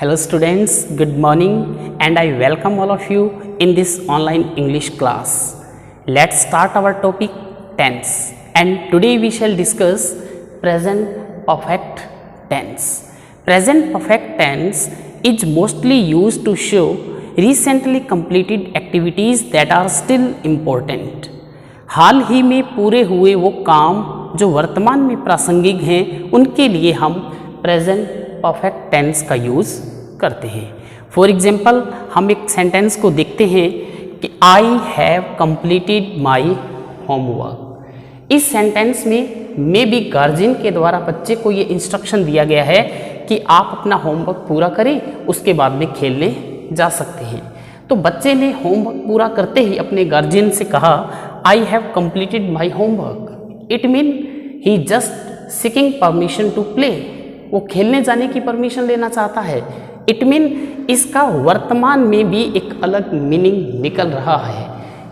Hello students, good morning and I welcome all of you in this online English class. Let's start our topic tense, and today we shall discuss present perfect tense. Present perfect tense is mostly used to show recently completed activities that are still important. हाल ही में पूरे हुए वो काम जो वर्तमान में प्रासंगिक हैं, उनके लिए हम प्रेजेंट परफेक्ट टेंस का यूज़ करते हैं. फॉर एग्जाम्पल हम एक सेंटेंस को देखते हैं कि आई हैव कंप्लीटेड माई होमवर्क. इस सेंटेंस में मे बी गार्जियन के द्वारा बच्चे को ये इंस्ट्रक्शन दिया गया है कि आप अपना होमवर्क पूरा करें, उसके बाद में खेलने जा सकते हैं. तो बच्चे ने होमवर्क पूरा करते ही अपने गार्जियन से कहा I have completed my homework. It mean he just seeking permission to play. वो खेलने जाने की परमिशन लेना चाहता है. इट मीन इसका वर्तमान में भी एक अलग मीनिंग निकल रहा है.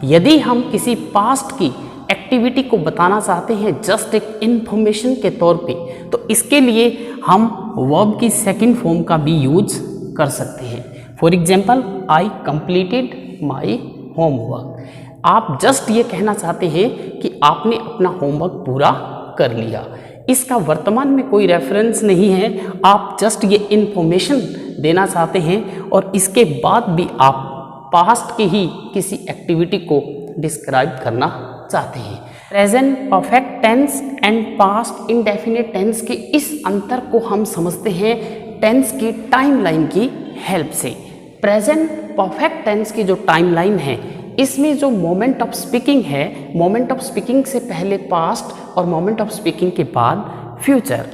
यदि हम किसी पास्ट की एक्टिविटी को बताना चाहते हैं जस्ट एक इन्फॉर्मेशन के तौर पे, तो इसके लिए हम वर्ब की सेकंड फॉर्म का भी यूज कर सकते हैं. For example I completed my homework. आप जस्ट ये कहना चाहते हैं कि आपने अपना होमवर्क पूरा कर लिया. इसका वर्तमान में कोई रेफरेंस नहीं है, आप जस्ट ये इन्फॉर्मेशन देना चाहते हैं और इसके बाद भी आप पास्ट की ही किसी एक्टिविटी को डिस्क्राइब करना चाहते हैं. Present perfect tense and past indefinite tense के इस अंतर को हम समझते हैं टेंस की टाइमलाइन की हेल्प से. प्रेजेंट परफेक्ट टेंस की जो टाइमलाइन है, इसमें जो मोमेंट ऑफ स्पीकिंग है, मोमेंट ऑफ स्पीकिंग से पहले पास्ट और मोमेंट ऑफ स्पीकिंग के बाद फ्यूचर.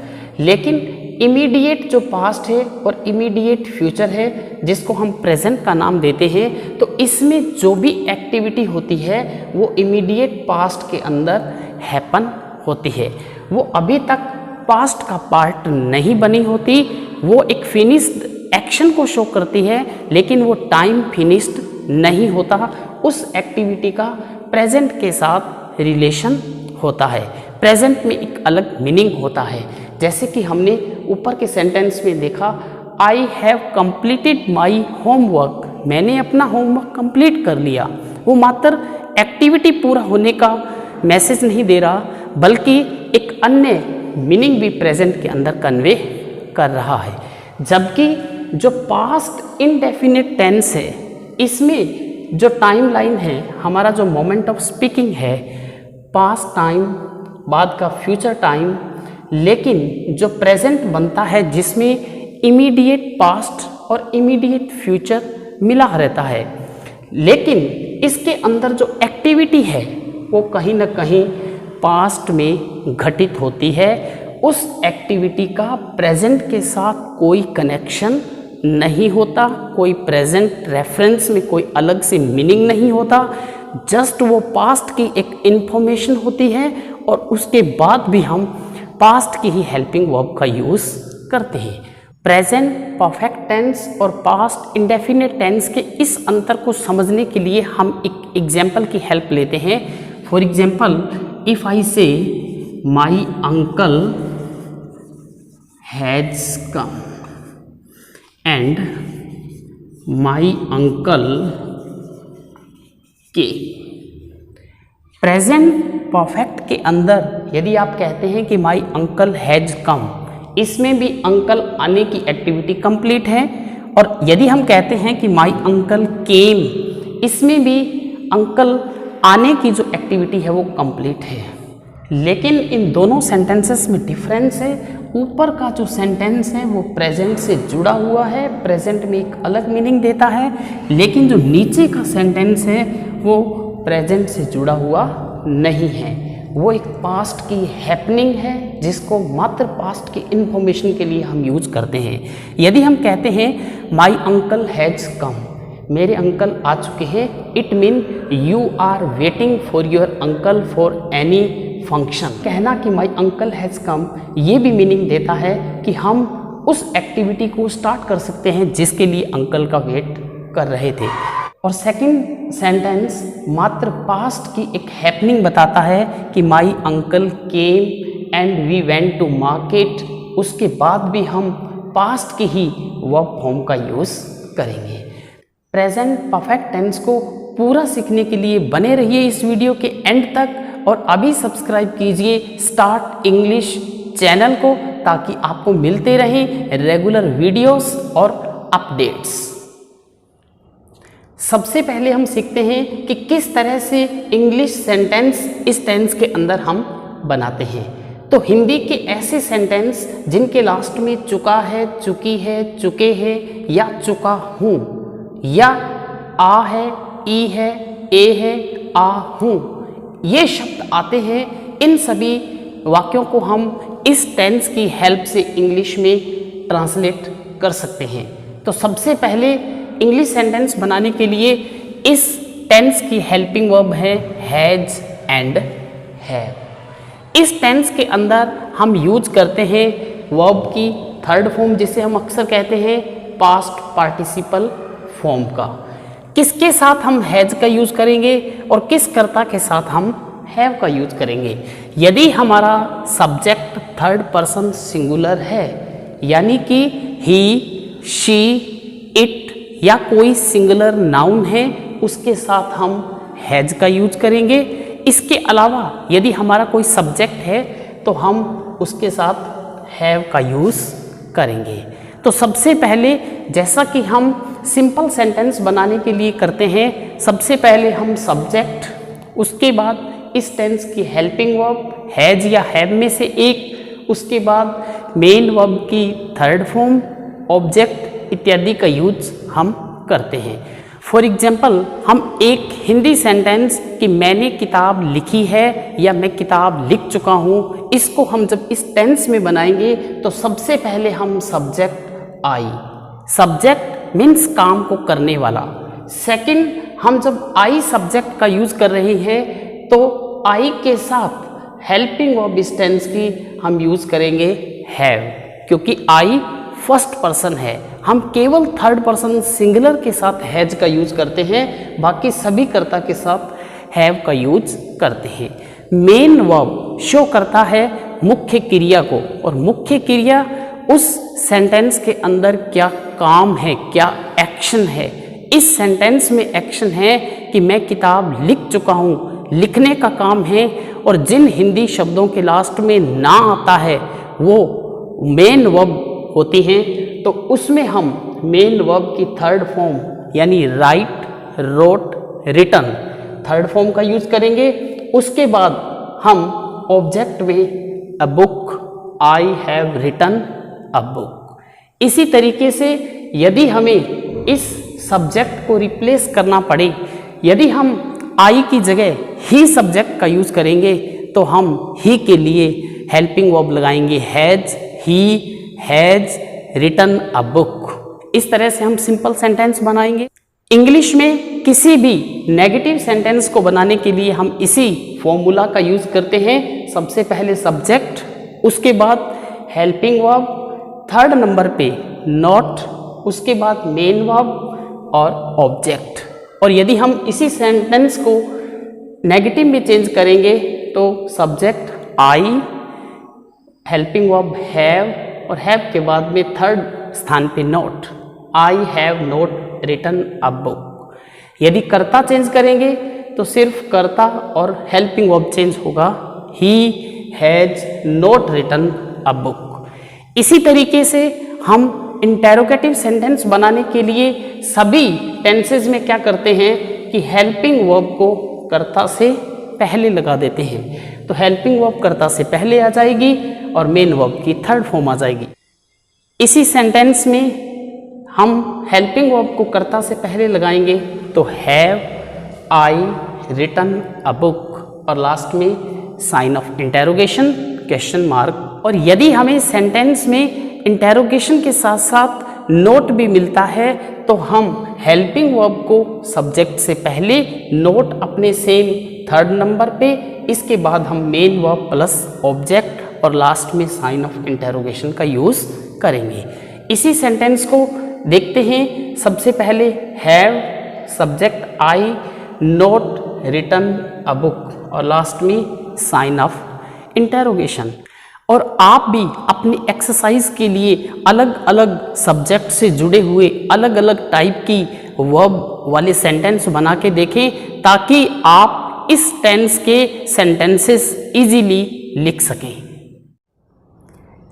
लेकिन इमीडिएट जो पास्ट है और इमीडिएट फ्यूचर है, जिसको हम प्रेजेंट का नाम देते हैं, तो इसमें जो भी एक्टिविटी होती है वो इमीडिएट पास्ट के अंदर हैपन होती है. वो अभी तक पास्ट का पार्ट नहीं बनी होती. वो एक फिनिश्ड एक्शन को शो करती है, लेकिन वो टाइम फिनिश्ड नहीं होता. उस एक्टिविटी का प्रेजेंट के साथ रिलेशन होता है. प्रेजेंट में एक अलग मीनिंग होता है. जैसे कि हमने ऊपर के सेंटेंस में देखा आई हैव कंप्लीटेड माई होमवर्क. मैंने अपना होमवर्क कंप्लीट कर लिया. वो मात्र एक्टिविटी पूरा होने का मैसेज नहीं दे रहा, बल्कि एक अन्य मीनिंग भी प्रेजेंट के अंदर कन्वे कर रहा है. जबकि जो पास्ट इंडेफिनिट टेंस है, इसमें जो टाइम लाइन है, हमारा जो मोमेंट ऑफ स्पीकिंग है, पास्ट टाइम बाद का फ्यूचर टाइम, लेकिन जो प्रेजेंट बनता है जिसमें इमीडिएट पास्ट और इमीडिएट फ्यूचर मिला रहता है. लेकिन इसके अंदर जो एक्टिविटी है वो कहीं ना कहीं पास्ट में घटित होती है. उस एक्टिविटी का प्रेजेंट के साथ कोई कनेक्शन नहीं होता, कोई प्रेजेंट रेफरेंस में कोई अलग से मीनिंग नहीं होता. जस्ट वो पास्ट की एक इन्फॉर्मेशन होती है और उसके बाद भी हम पास्ट की ही हेल्पिंग वर्ब का यूज़ करते हैं. प्रेजेंट परफेक्ट टेंस और पास्ट इंडेफिनिट टेंस के इस अंतर को समझने के लिए हम एक एग्जाम्पल की हेल्प लेते हैं. फॉर एग्जाम्पल इफ़ आई से my uncle has come and my uncle के. प्रेजेंट परफेक्ट के अंदर यदि आप कहते हैं कि माई अंकल हैज़ कम, इसमें भी अंकल आने की एक्टिविटी कंप्लीट है. और यदि हम कहते हैं कि माई अंकल केम, इसमें भी अंकल आने की जो एक्टिविटी है वो कंप्लीट है. लेकिन इन दोनों सेंटेंसेस में डिफरेंस है. ऊपर का जो सेंटेंस है वो प्रेजेंट से जुड़ा हुआ है, प्रेजेंट में एक अलग मीनिंग देता है. लेकिन जो नीचे का सेंटेंस है वो प्रेजेंट से जुड़ा हुआ नहीं है. वो एक पास्ट की हैपनिंग है जिसको मात्र पास्ट की इन्फॉर्मेशन के लिए हम यूज करते हैं. यदि हम कहते हैं माई अंकल हैज़ कम, मेरे अंकल आ चुके हैं, it mean you are waiting for your uncle for any function. कहना कि माई अंकल हैज़ कम ये भी मीनिंग देता है कि हम उस एक्टिविटी को स्टार्ट कर सकते हैं जिसके लिए अंकल का वेट कर रहे थे. और सेकंड सेंटेंस मात्र पास्ट की एक हैपनिंग बताता है कि my uncle came and we went to market. उसके बाद भी हम पास्ट की ही वर्ब फॉर्म का यूज़ करेंगे। प्रेजेंट परफेक्ट टेंस को पूरा सीखने के लिए बने रहिए इस वीडियो के एंड तक और अभी सब्सक्राइब कीजिए स्टार्ट इंग्लिश चैनल को, ताकि आपको मिलते रहें रेगुलर वीडियोस और अपडेट्स। सबसे पहले हम सीखते हैं कि किस तरह से इंग्लिश सेंटेंस इस टेंस के अंदर हम बनाते हैं। तो हिंदी के ऐसे सेंटेंस जिनके लास्ट में चुका है, चुकी है, चुके हैं या चुका हूँ या आ है, ई है, ए है, आ हूँ, ये शब्द आते हैं, इन सभी वाक्यों को हम इस टेंस की हेल्प से इंग्लिश में ट्रांसलेट कर सकते हैं। तो सबसे पहले इंग्लिश सेंटेंस बनाने के लिए इस टेंस की हेल्पिंग वर्ब है हैज एंड हैव। इस टेंस के अंदर हम यूज करते हैं वर्ब की थर्ड फॉर्म, जिसे हम अक्सर कहते हैं पास्ट पार्टिसिपल फॉर्म का। किसके साथ हम हैज का यूज करेंगे और किस कर्ता के साथ हम हैव का यूज करेंगे। यदि हमारा सब्जेक्ट थर्ड पर्सन सिंगुलर है, यानी कि ही, शी, इट या कोई सिंगुलर नाउन है, उसके साथ हम हैज का यूज करेंगे। इसके अलावा यदि हमारा कोई सब्जेक्ट है तो हम उसके साथ हैव का यूज करेंगे। तो सबसे पहले जैसा कि हम सिंपल सेंटेंस बनाने के लिए करते हैं, सबसे पहले हम सब्जेक्ट, उसके बाद इस टेंस की हेल्पिंग वर्ब हैज या हैव में से एक, उसके बाद मेन वर्ब की थर्ड फॉर्म, ऑब्जेक्ट इत्यादि का यूज हम करते हैं। फॉर एग्जाम्पल, हम एक हिंदी सेंटेंस कि मैंने किताब लिखी है या मैं किताब लिख चुका हूँ, इसको हम जब इस टेंस में बनाएंगे तो सबसे पहले हम सब्जेक्ट आई, सब्जेक्ट मीन्स काम को करने वाला। सेकंड, हम जब आई सब्जेक्ट का यूज कर रहे हैं तो आई के साथ हेल्पिंग वर्ब इस टेंस की हम यूज करेंगे हैव, क्योंकि आई फर्स्ट पर्सन है। हम केवल थर्ड पर्सन सिंगुलर के साथ हैज का यूज करते हैं, बाकी सभी कर्ता के साथ हैव का यूज करते हैं। मेन वर्ब शो करता है मुख्य क्रिया को, और मुख्य क्रिया उस सेंटेंस के अंदर क्या काम है, क्या एक्शन है। इस सेंटेंस में एक्शन है कि मैं किताब लिख चुका हूँ, लिखने का काम है, और जिन हिंदी शब्दों के लास्ट में ना आता है वो मेन वर्ब होती हैं, तो उसमें हम मेन वर्ब की थर्ड फॉर्म यानी write, wrote, written third form का यूज करेंगे। उसके बाद हम ऑब्जेक्ट में a book, I have written a book. इसी तरीके से यदि हमें इस सब्जेक्ट को रिप्लेस करना पड़े, यदि हम आई की जगह ही सब्जेक्ट का यूज करेंगे तो हम ही के लिए हेल्पिंग वर्ब लगाएंगे has, he has written a book. इस तरह से हम सिंपल सेंटेंस बनाएंगे। इंग्लिश में किसी भी नेगेटिव सेंटेंस को बनाने के लिए हम इसी फॉर्मूला का यूज करते हैं। सबसे पहले सब्जेक्ट, उसके बाद हेल्पिंग वर्ब, थर्ड नंबर पे नॉट, उसके बाद मेन वर्ब और ऑब्जेक्ट। और यदि हम इसी सेंटेंस को नेगेटिव में चेंज करेंगे तो subject I, helping verb have, और हैव के बाद में थर्ड स्थान पे not, I have not written a book. यदि कर्ता चेंज करेंगे तो सिर्फ कर्ता और हेल्पिंग वर्ब चेंज होगा, he has not written a book. इसी तरीके से हम इंटेरोगेटिव सेंटेंस बनाने के लिए सभी टेंसेज में क्या करते हैं कि हेल्पिंग वर्ब को कर्ता से पहले लगा देते हैं। तो हेल्पिंग वर्ब कर्ता से पहले आ जाएगी और मेन वर्ब की थर्ड फॉर्म आ जाएगी। इसी सेंटेंस में हम हेल्पिंग वर्ब को कर्ता से पहले लगाएंगे तो have I written a book, और लास्ट में sign of interrogation question mark. और यदि हमें सेंटेंस में इंटेरोगेशन के साथ साथ नोट भी मिलता है तो हम हेल्पिंग वर्ब को सब्जेक्ट से पहले, नोट अपने सेम थर्ड नंबर पे, इसके बाद हम मेन वर्ब प्लस ऑब्जेक्ट और लास्ट में साइन ऑफ इंटेरोगेशन का यूज करेंगे। इसी सेंटेंस को देखते हैं। सबसे पहले have, subject I, not written a book और लास्ट में साइन ऑफ इंटेरोगेशन। और आप भी अपनी एक्सरसाइज के लिए अलग अलग सब्जेक्ट से जुड़े हुए अलग अलग टाइप की वर्ब वाले सेंटेंस बना के देखें ताकि आप इस टेंस के सेंटेंसेस इजीली लिख सकें।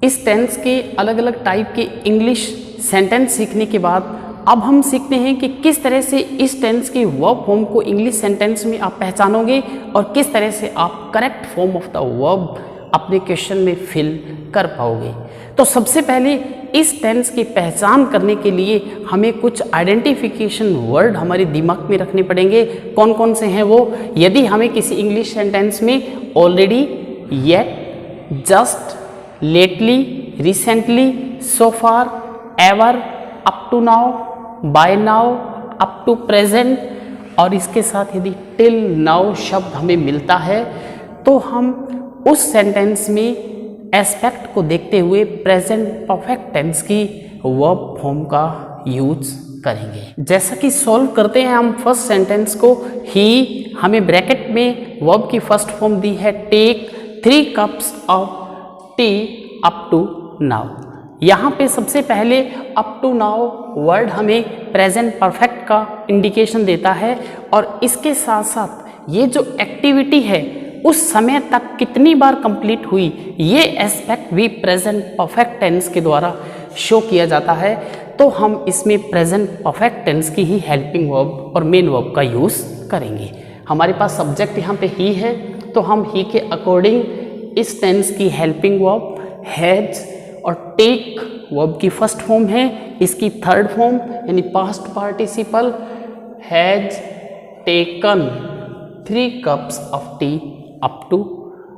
इस टेंस के अलग अलग टाइप के इंग्लिश सेंटेंस सीखने के बाद अब हम सीखते हैं कि किस तरह से इस टेंस के वर्ब फॉर्म को इंग्लिश सेंटेंस में आप पहचानोगे और किस तरह से आप correct form of the verb अपने क्वेश्चन में फिल कर पाओगे। तो सबसे पहले इस टेंस की पहचान करने के लिए हमें कुछ आइडेंटिफिकेशन वर्ड हमारे दिमाग में रखने पड़ेंगे। कौन कौन से हैं वो? यदि हमें किसी इंग्लिश सेंटेंस में already, yet, just, lately, recently, so far, ever, up to now, by now, up to present और इसके साथ यदि टिल नाउ शब्द हमें मिलता है तो हम उस सेंटेंस में एस्पेक्ट को देखते हुए प्रेजेंट परफेक्ट टेंस की वर्ब फॉर्म का यूज करेंगे। जैसा कि सॉल्व करते हैं हम फर्स्ट सेंटेंस को, ही हमें ब्रैकेट में वर्ब की फर्स्ट फॉर्म दी है take 3 cups of tea up to now. यहाँ पे सबसे पहले अप टू नाउ वर्ड हमें प्रेजेंट परफेक्ट का इंडिकेशन देता है और इसके साथ साथ ये जो एक्टिविटी है उस समय तक कितनी बार कंप्लीट हुई ये एस्पेक्ट भी प्रेजेंट परफेक्ट टेंस के द्वारा शो किया जाता है। तो हम इसमें प्रेजेंट परफेक्ट टेंस की ही हेल्पिंग वर्ब और मेन वर्ब का यूज़ करेंगे। हमारे पास सब्जेक्ट यहाँ पे ही है तो हम ही के अकॉर्डिंग इस टेंस की हेल्पिंग वर्ब हैज और टेक वर्ब की फर्स्ट फॉर्म है, इसकी थर्ड फॉर्म यानी past participle has taken 3 cups of tea up to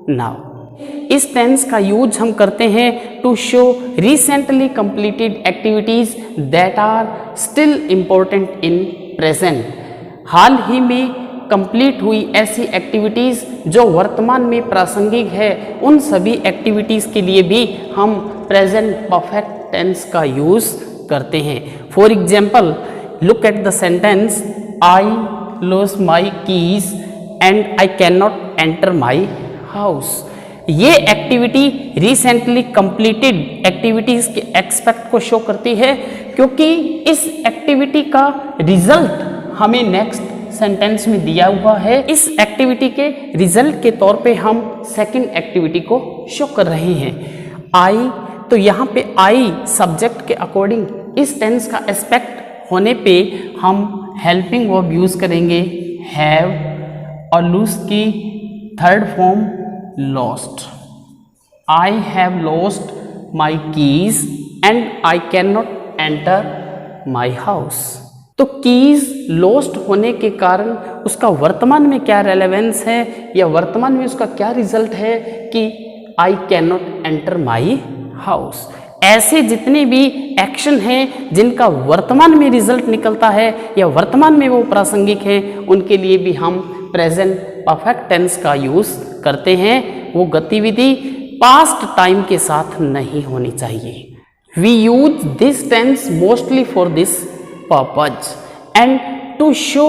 now. इस टेंस का यूज हम करते हैं to show recently completed activities that are still important in present. हाल ही में कंप्लीट हुई ऐसी एक्टिविटीज़ जो वर्तमान में प्रासंगिक है, उन सभी एक्टिविटीज़ के लिए भी हम प्रेजेंट परफेक्ट टेंस का यूज़ करते हैं। For example, look at the sentence I lost my keys and I can not enter my house. ये एक्टिविटी रिसेंटली कंप्लीटेड एक्टिविटीज़ के एक्सपेक्ट को शो करती है क्योंकि इस एक्टिविटी का रिजल्ट हमें नेक्स्ट सेंटेंस में दिया हुआ है। इस एक्टिविटी के रिजल्ट के तौर पे हम सेकंड एक्टिविटी को शो कर रहे हैं। आई, तो यहाँ पे आई सब्जेक्ट के अकॉर्डिंग इस टेंस का एस्पेक्ट होने पे हम हेल्पिंग वर्ब यूज़ करेंगे हैव और लूज की third form lost. I have lost my keys and I can not enter my house. तो कीज लॉस्ट होने के कारण उसका वर्तमान में क्या रेलेवेंस है या वर्तमान में उसका क्या रिजल्ट है कि I can not enter my house. ऐसे जितने भी एक्शन हैं जिनका वर्तमान में रिजल्ट निकलता है या वर्तमान में वो प्रासंगिक हैं, उनके लिए भी हम प्रेजेंट परफेक्ट टेंस का यूज़ करते हैं। वो गतिविधि पास्ट टाइम के साथ नहीं होनी चाहिए। We use this tense mostly for this purpose and to show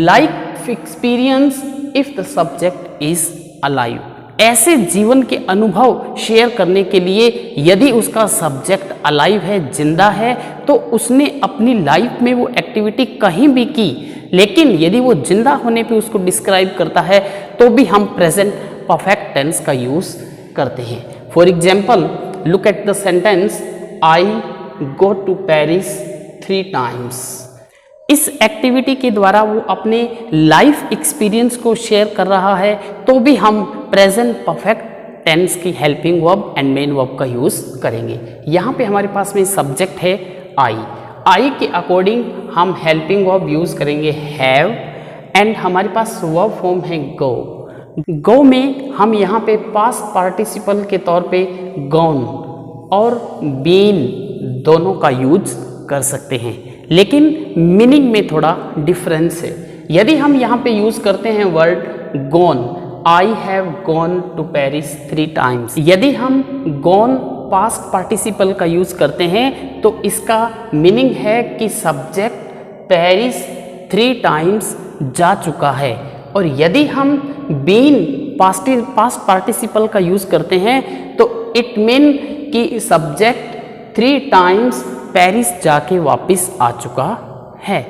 life experience if the subject is alive। ऐसे जीवन के अनुभव शेयर करने के लिए यदि उसका सब्जेक्ट अलाइव है, जिंदा है, तो उसने अपनी लाइफ में वो एक्टिविटी कहीं भी की, लेकिन यदि वो जिंदा होने पे उसको डिस्क्राइब करता है तो भी हम प्रेजेंट परफेक्ट टेंस का यूज़ करते हैं। For example, look at the sentence I go to Paris 3 times। इस एक्टिविटी के द्वारा वो अपने लाइफ एक्सपीरियंस को शेयर कर रहा है तो भी हम प्रेजेंट परफेक्ट टेंस की helping verb and main verb का यूज़ करेंगे। यहाँ पे हमारे पास में सब्जेक्ट है आई। आई के अकॉर्डिंग हम हेल्पिंग वर्ब यूज़ करेंगे हैव एंड हमारे पास वर्ब फॉर्म है गो। गो में हम यहाँ पे पास्ट पार्टिसिपल के तौर पे गॉन और बीन दोनों का यूज कर सकते हैं, लेकिन मीनिंग में थोड़ा डिफरेंस है। यदि हम यहाँ पे यूज करते हैं word gone, I have gone to Paris 3 times। यदि हम गॉन पास्ट पार्टिसिपल का यूज करते हैं तो इसका मीनिंग है कि सब्जेक्ट पेरिस 3 times जा चुका है। और यदि हम बीन पास्ट पार्टिसिपल का यूज करते हैं तो इट मीन कि सब्जेक्ट 3 टाइम्स पेरिस जाके वापस आ चुका है।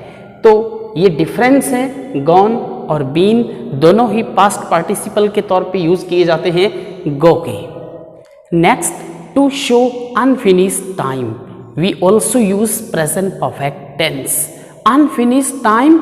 तो ये डिफरेंस है, गॉन और बीन दोनों ही पास्ट पार्टिसिपल के तौर पे यूज किए जाते हैं गो के। Next, to show unfinished time we also use present perfect tense. Unfinished time,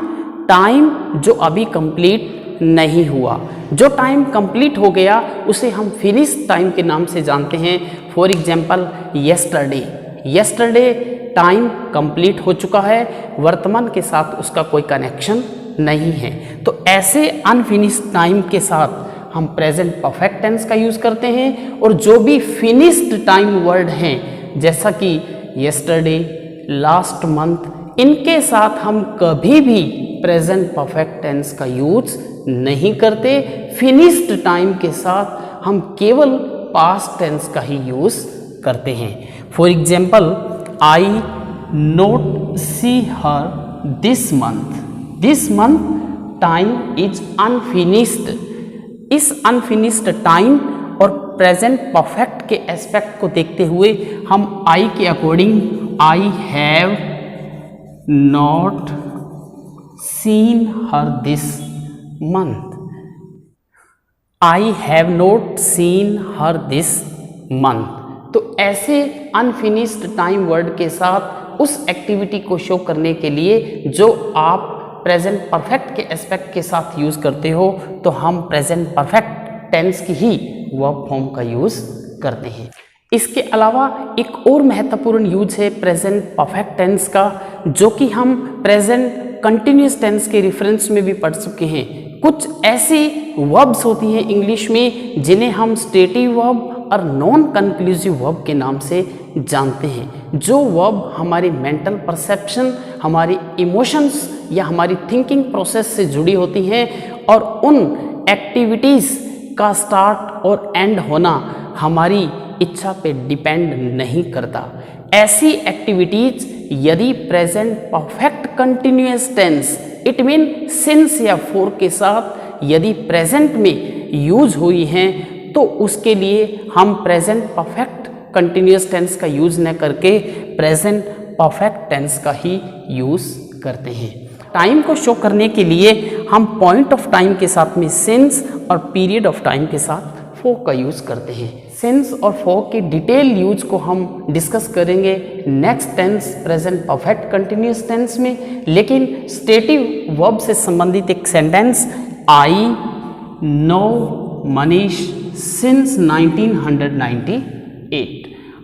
time जो अभी कंप्लीट नहीं हुआ, जो टाइम कंप्लीट हो गया उसे हम फिनिश्ड टाइम के नाम से जानते हैं। For example yesterday, yesterday time complete हो चुका है, वर्तमान के साथ उसका कोई कनेक्शन नहीं है। तो ऐसे अनफिनिश्ड टाइम के साथ हम प्रेजेंट परफेक्ट टेंस का यूज करते हैं। और जो भी फिनिश्ड टाइम वर्ड हैं जैसा कि येस्टरडे, लास्ट मंथ, इनके साथ हम कभी भी प्रेजेंट परफेक्ट टेंस का यूज नहीं करते। फिनिश्ड टाइम के साथ हम केवल पास्ट टेंस का ही यूज करते हैं। For example, I not see her this month, this month time is unfinished. इस अनफिनिश्ड टाइम और प्रेजेंट परफेक्ट के एस्पेक्ट को देखते हुए हम आई के according I have not seen her this month, I have not seen her this month. तो ऐसे अनफिनिश्ड टाइम वर्ड के साथ उस एक्टिविटी को शो करने के लिए जो आप प्रेजेंट परफेक्ट के एस्पेक्ट के साथ यूज करते हो, तो हम प्रेजेंट परफेक्ट टेंस की ही वर्ब फॉर्म का यूज करते हैं। इसके अलावा एक और महत्वपूर्ण यूज है प्रेजेंट परफेक्ट टेंस का, जो कि हम प्रेजेंट कंटिन्यूस टेंस के रेफरेंस में भी पढ़ चुके हैं। कुछ ऐसी वर्ब्स होती हैं इंग्लिश में जिन्हें हम स्टेटिव वर्ब और नॉन कंक्लूसिव वर्ब के नाम से जानते हैं। जो वर्ब हमारी मेंटल परसेप्शन, हमारी इमोशंस या हमारी थिंकिंग प्रोसेस से जुड़ी होती हैं और उन एक्टिविटीज़ का स्टार्ट और एंड होना हमारी इच्छा पे डिपेंड नहीं करता। ऐसी एक्टिविटीज यदि present perfect continuous tense, it mean since या फॉर के साथ यदि प्रेजेंट में यूज हुई हैं, तो उसके लिए हम प्रेजेंट परफेक्ट कंटिन्यूअस टेंस का यूज न करके प्रेजेंट परफेक्ट टेंस का ही यूज करते हैं। टाइम को शो करने के लिए हम पॉइंट ऑफ टाइम के साथ में सिंस और पीरियड ऑफ टाइम के साथ फॉर का यूज करते हैं। सिंस और फॉर के डिटेल यूज को हम डिस्कस करेंगे next tense present perfect continuous tense में। लेकिन स्टेटिव वर्ब से संबंधित एक sentence, I know Manish since 1998,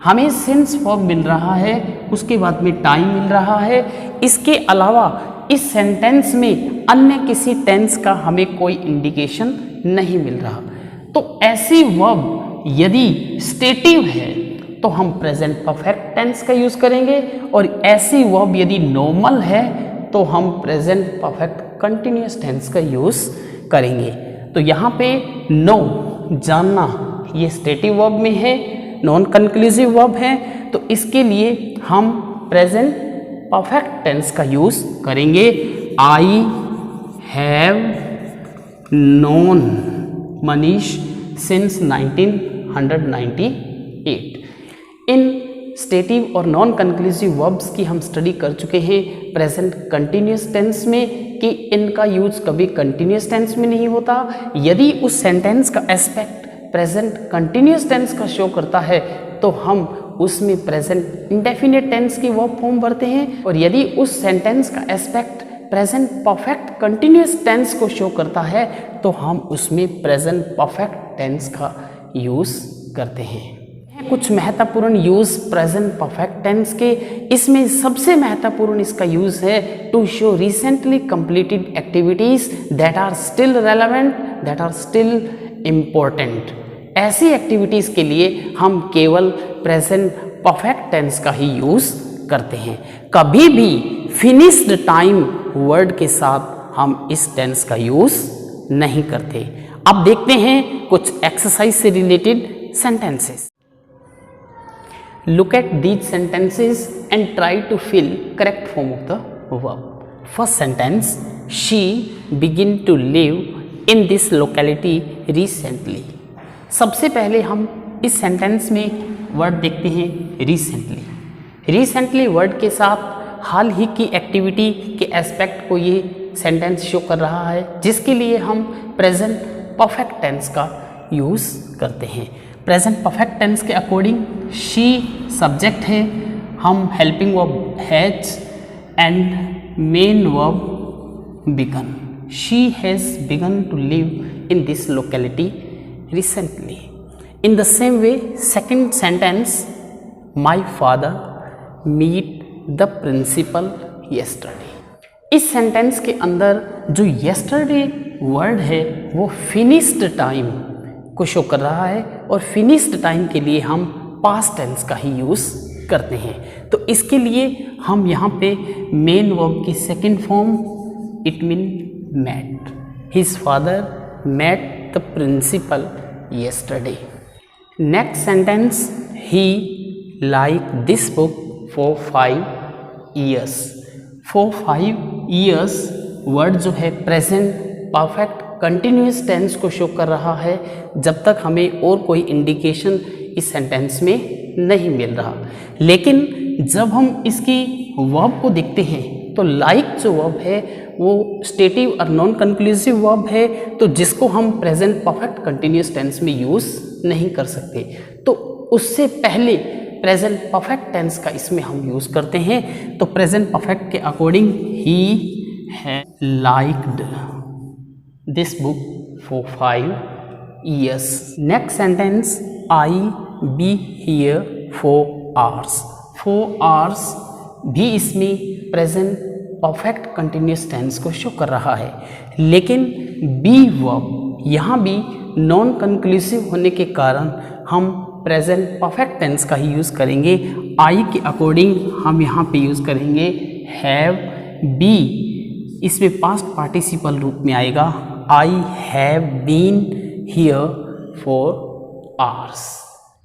हमें सिंस वर्ब मिल रहा है, उसके बाद में टाइम मिल रहा है। इसके अलावा इस सेंटेंस में अन्य किसी टेंस का हमें कोई इंडिकेशन नहीं मिल रहा। तो ऐसी वर्ब यदि स्टेटिव है तो हम प्रेजेंट परफेक्ट टेंस का यूज करेंगे, और ऐसी वर्ब यदि नॉर्मल है तो हम प्रेजेंट परफेक्ट कंटिन्यूअस टेंस का यूज करेंगे। तो यहाँ पे नो, जानना, ये स्टेटिव वर्ब में है, नॉन कंक्लूसिव वर्ब है, तो इसके लिए हम प्रेजेंट परफेक्ट टेंस का यूज करेंगे। I have known Manish since 1998। In stative और नॉन कंक्लूसिव वर्ब्स की हम स्टडी कर चुके हैं प्रेजेंट कंटिन्यूअस टेंस में कि इनका यूज कभी कंटिन्यूअस टेंस में नहीं होता। यदि उस सेंटेंस का एस्पेक्ट प्रेजेंट कंटिन्यूअस टेंस का शो करता है तो हम उसमें प्रेजेंट इंडेफिनिट टेंस की वर्ब फॉर्म भरते हैं, और यदि उस सेंटेंस का aspect present perfect continuous tense को शो करता है तो हम उसमें प्रेजेंट परफेक्ट टेंस का यूज करते हैं। कुछ महत्वपूर्ण यूज प्रेजेंट परफेक्ट टेंस के, इसमें सबसे महत्वपूर्ण इसका यूज है to show recently completed activities that are still relevant, that are still important. ऐसी एक्टिविटीज के लिए हम केवल प्रेजेंट परफेक्ट टेंस का ही यूज करते हैं। कभी भी फिनिश्ड टाइम वर्ड के साथ हम इस टेंस का यूज नहीं करते। अब देखते हैं कुछ एक्सरसाइज से related sentences. Look at these sentences and try to fill correct form of the verb. First sentence, she began to live in this locality recently. सबसे पहले हम इस सेंटेंस में वर्ड देखते हैं रिसेंटली। रिसेंटली वर्ड के साथ हाल ही की एक्टिविटी के एस्पेक्ट को ये सेंटेंस शो कर रहा है, जिसके लिए हम प्रेजेंट परफेक्ट टेंस का यूज़ करते हैं। प्रेजेंट परफेक्ट टेंस के अकॉर्डिंग शी सब्जेक्ट है, हम helping verb has and main verb begun. She has begun to live in this locality recently. In the same way, second sentence, my father meet the principal yesterday. इस sentence के अंदर जो yesterday word है वो finished time को show कर रहा है, और finished time के लिए हम past tense का ही यूज़ करते हैं। तो इसके लिए हम यहाँ पे मेन वर्ब की second form it mean met. His father met the principal yesterday. Next sentence, he liked this book for 5 years. For 5 years word जो है प्रेजेंट परफेक्ट कंटिन्यूस टेंस को शो कर रहा है, जब तक हमें और कोई इंडिकेशन इस सेंटेंस में नहीं मिल रहा। लेकिन जब हम इसकी वर्ब को देखते हैं तो लाइक जो वर्ब है वो स्टेटिव और नॉन कंक्लूसिव वर्ब है, तो जिसको हम प्रेजेंट परफेक्ट कंटिन्यूस टेंस में यूज़ नहीं कर सकते। तो उससे पहले प्रेजेंट परफेक्ट टेंस का इसमें हम यूज़ करते हैं। तो प्रेजेंट परफेक्ट के अकॉर्डिंग ही है liked this book for 5 years. Next sentence, I be here 4 hours. 4 hours भी इसमें प्रेजेंट परफेक्ट कंटिन्यूस टेंस को शो कर रहा है, लेकिन बी वर्ब यहाँ भी नॉन कंक्लूसिव होने के कारण हम प्रेजेंट परफेक्ट टेंस का ही यूज़ करेंगे। आई के अकॉर्डिंग हम यहाँ पे यूज़ करेंगे हैव। बी इसमें पास्ट पार्टिसिपल रूप में आएगा, I have been here for hours.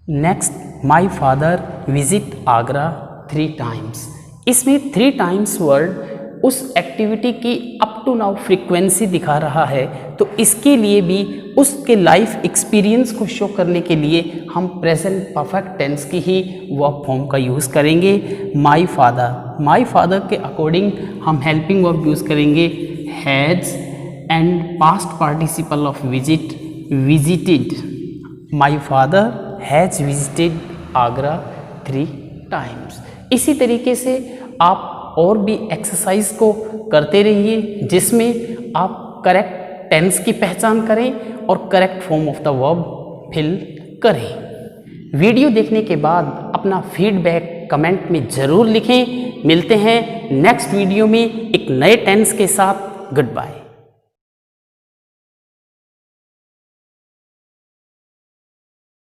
Next, my father visit Agra 3 times. इसमें 3 times वर्ड उस एक्टिविटी की अप टू नाउ फ्रीक्वेंसी दिखा रहा है, तो इसके लिए भी उसके लाइफ एक्सपीरियंस को शो करने के लिए हम प्रेजेंट परफेक्ट टेंस की ही वर्ब फॉर्म का यूज़ करेंगे। माई फादर के अकॉर्डिंग हम हेल्पिंग वर्ब यूज़ करेंगे has and past participle of visit visited. My father has visited Agra 3 times. इसी तरीके से आप और भी एक्सरसाइज को करते रहिए, जिसमें आप करेक्ट टेंस की पहचान करें और correct form of the verb fill करें। वीडियो देखने के बाद अपना फीडबैक कमेंट में ज़रूर लिखें। मिलते हैं नेक्स्ट वीडियो में एक नए टेंस के साथ। Good bye.